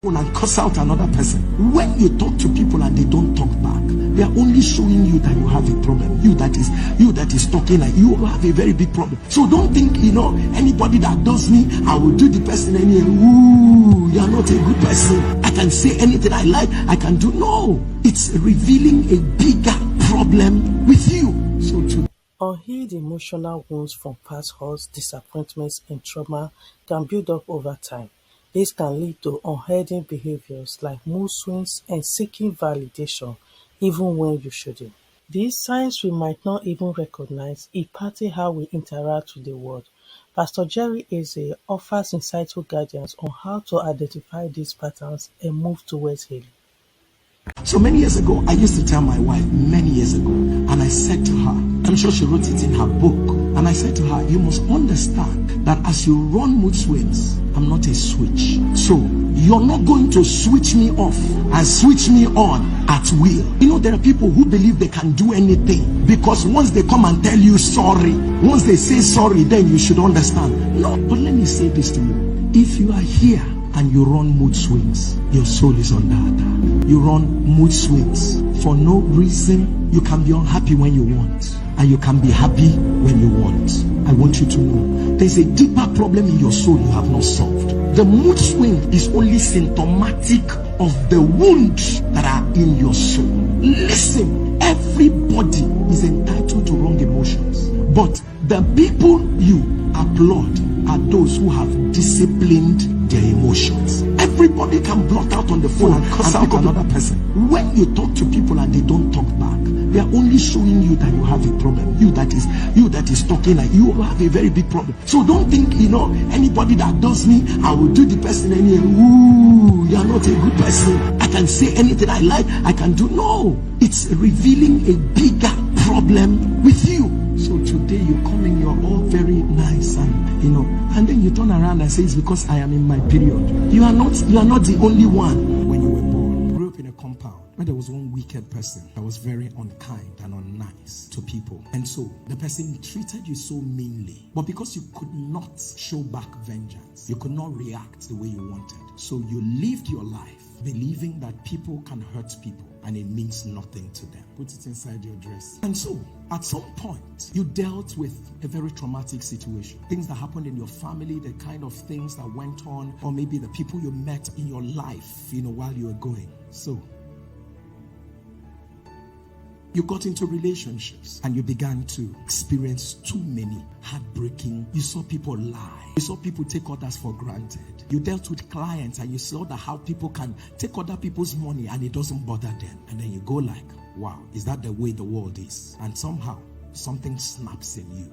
And cuss out another person. When you talk to people and they don't talk back, they are only showing you that you have a problem. You that is talking, like you have a very big problem. So don't think, anybody that does me, I will do the person any. Ooh, you are not a good person. I can say anything I like. I can do. No, it's revealing a bigger problem with you. So to Unhealed emotional wounds from past hurts, disappointments, and trauma can build up over time. This can lead to unhealthy behaviors like mood swings and seeking validation even when you shouldn't. These signs we might not even recognize impact how we interact with the world. Pastor Jerry Eze offers insightful guidance on how to identify these patterns and move towards healing. So many years ago, I used to tell my wife, many years ago, and I said to her, I'm sure she wrote it in her book, and I said to her, you must understand that as you run mood swings, I'm not a switch. So you're not going to switch me off and switch me on at will. There are people who believe they can do anything because once they come and tell you sorry, once they say sorry, then you should understand. No, but let me say this to you. If you are here and you run mood swings, your soul is under attack. You run mood swings for no reason. You can be unhappy when you want, and you can be happy when you want. I want you to know there's a deeper problem in your soul you have not solved. The mood swing is only symptomatic of the wounds that are in your soul. Listen, everybody is entitled to wrong emotions, but the people you applaud are those who have disciplined their emotions. Everybody can blot out on the phone and cuss out another person. When you talk to people and they don't talk back, they are only showing you that you have a problem. You that is talking, like you have a very big problem. So don't think, anybody that does me, I will do the person any. Ooh, you are not a good person. I can say anything I like. I can do. No, it's revealing a bigger problem with you. So today you come in, you're all very nice, and then you turn around and say it's because I am in my period. You are not the only one. When you were born, grew up in a compound where there was one wicked person that was very unkind and unnice to people, and so the person treated you so meanly. But because you could not show back vengeance, you could not react the way you wanted, so you lived your life believing that people can hurt people and it means nothing to them. Put it inside your dress. And so at some point you dealt with a very traumatic situation, things that happened in your family, the kind of things that went on, or maybe the people you met in your life while you were going. So you got into relationships and you began to experience too many heartbreaking. You saw people lie. You saw people take others for granted. You dealt with clients and you saw that how people can take other people's money and it doesn't bother them. And then you go like, wow, is that the way the world is? And somehow something snaps in you.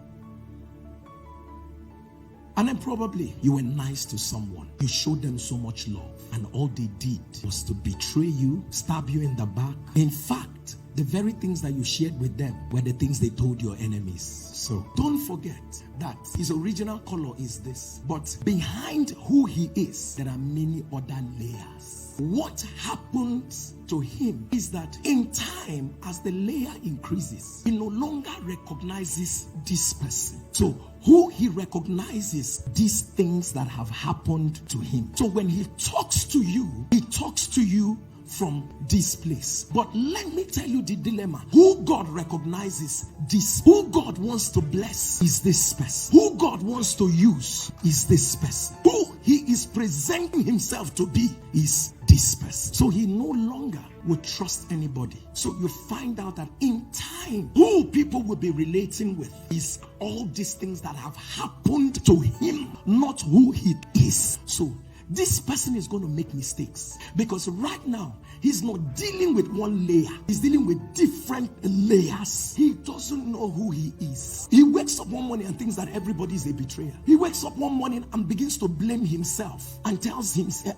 And then probably you were nice to someone. You showed them so much love, and all they did was to betray you, stab you in the back. In fact, the very things that you shared with them were the things they told your enemies. So don't forget that his original color is this, but behind who he is, there are many other layers. What happens to him is that in time, as the layer increases, he no longer recognizes this person. So who he recognizes these things that have happened to him. So when he talks to you from this place. But let me tell you the dilemma. Who God recognizes this, who God wants to bless is this person. Who God wants to use is this person. Who he is presenting himself to be is this person. So he no longer will trust anybody. So you find out that in time, who people will be relating with is all these things that have happened to him, not who he is. So this person is going to make mistakes because right now he's not dealing with one layer, he's dealing with different layers. He doesn't know who he is. He wakes up one morning and thinks that everybody is a betrayer. He wakes up one morning and begins to blame himself and tells himself,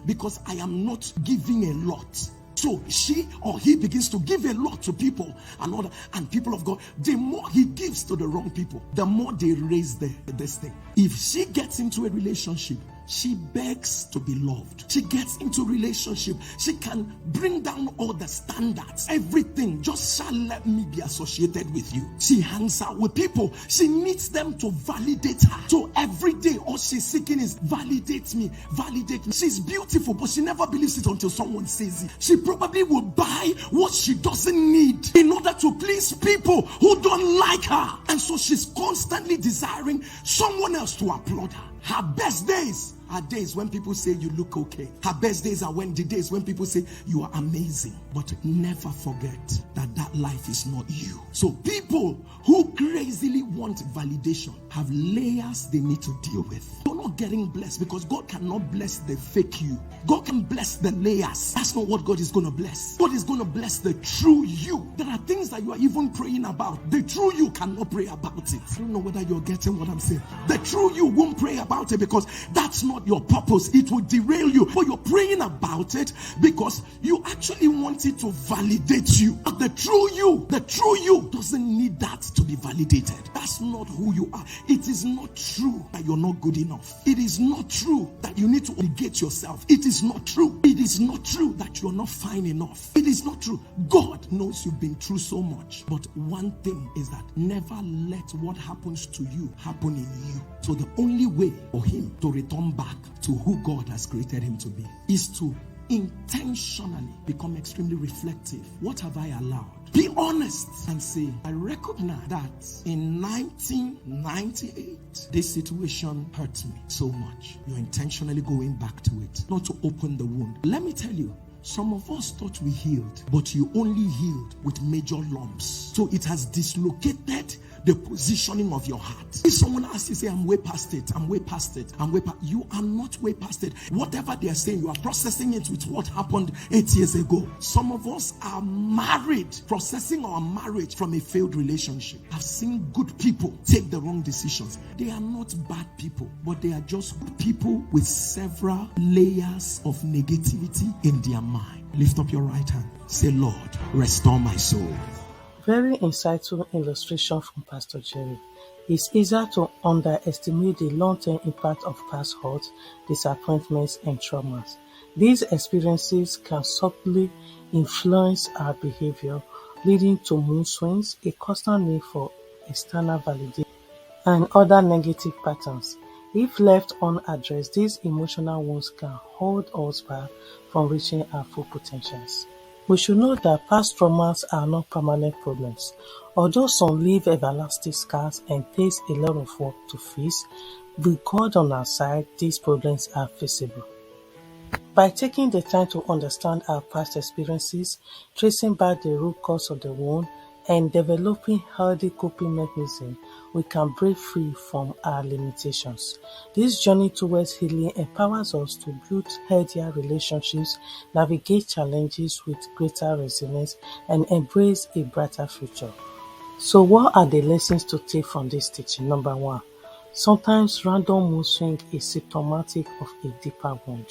because I am not giving a lot. So she or he begins to give a lot to people and people of God. The more he gives to the wrong people, the more they raise this thing. If she gets into a relationship She begs to be loved. She gets into relationship. She can bring down all the standards. Everything. Just shall let me be associated with you. She hangs out with people. She needs them to validate her. So every day all she's seeking is validate me, validate me. She's beautiful, but she never believes it until someone says it. She probably will buy what she doesn't need in order to please people who don't like her. And so she's constantly desiring someone else to applaud her. Her best days are days when people say you look okay. Her best days are the days when people say you are amazing. But never forget that life is not you. So people who crazily want validation have layers they need to deal with. You're not getting blessed because God cannot bless the fake you. God can bless the layers. That's not what God is going to bless. God is going to bless the true you. There are things that you are even praying about. The true you cannot pray about it. I don't know whether you're getting what I'm saying. The true you won't pray about it because that's not your purpose. It will derail you. But you're praying about it because you actually want it to validate you. But the true you doesn't need that to be validated. That's not who you are. It is not true that you're not good enough. It is not true that you need to obligate yourself. It is not true. It is not true that you're not fine enough. It is not true. God knows you've been through so much. But one thing is that never let what happens to you happen in you. So the only way for him to return back to who God has created him to be is to intentionally become extremely reflective. What have I allowed? Be honest and say, I recognize that in 1998, this situation hurt me so much. You're intentionally going back to it, not to open the wound. Let me tell you, some of us thought we healed, but you only healed with major lumps. So it has dislocated the positioning of your heart. If someone asks you, say, I'm way past it, you are not way past it. Whatever they are saying, you are processing it with what happened 8 years ago. Some of us are married, processing our marriage from a failed relationship. I've seen good people take the wrong decisions. They are not bad people, but they are just good people with several layers of negativity in their mind. Lift up your right hand. Say, Lord, restore my soul. Very insightful illustration from Pastor Jerry. It's easier to underestimate the long-term impact of past hurts, disappointments, and traumas. These experiences can subtly influence our behavior, leading to mood swings, a constant need for external validation, and other negative patterns. If left unaddressed, these emotional wounds can hold us back from reaching our full potentials. We should know that past traumas are not permanent problems. Although some leave everlasting scars and takes a lot of work to fix, with God on our side, these problems are fixable. By taking the time to understand our past experiences, tracing back the root cause of the wound, and developing healthy coping mechanisms, we can break free from our limitations. This journey towards healing empowers us to build healthier relationships, navigate challenges with greater resilience, and embrace a brighter future. So what are the lessons to take from this teaching? Number 1, sometimes random mood swing is symptomatic of a deeper wound.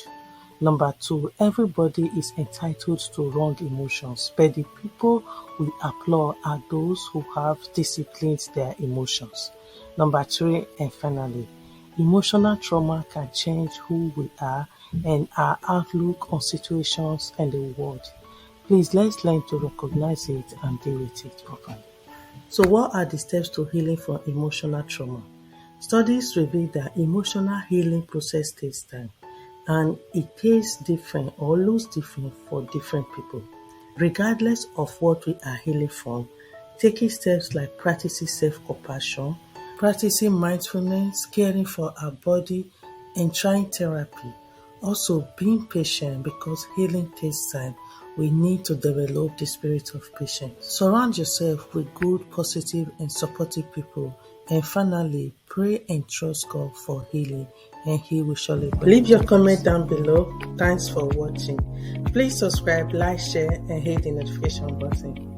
Number 2, everybody is entitled to wrong emotions, but the people we applaud are those who have disciplined their emotions. Number 3, and finally, emotional trauma can change who we are and our outlook on situations and the world. Please, let's learn to recognize it and deal with it properly. So what are the steps to healing from emotional trauma? Studies reveal that emotional healing process takes time, and it tastes different or looks different for different people. Regardless of what we are healing from, taking steps like practicing self-compassion, practicing mindfulness, caring for our body, and trying therapy. Also, being patient, because healing takes time. We need to develop the spirit of patience. Surround yourself with good, positive, and supportive people. And finally, pray and trust God for healing, and He will surely bring. Leave your comment down below. Thanks for watching. Please subscribe, like, share, and hit the notification button.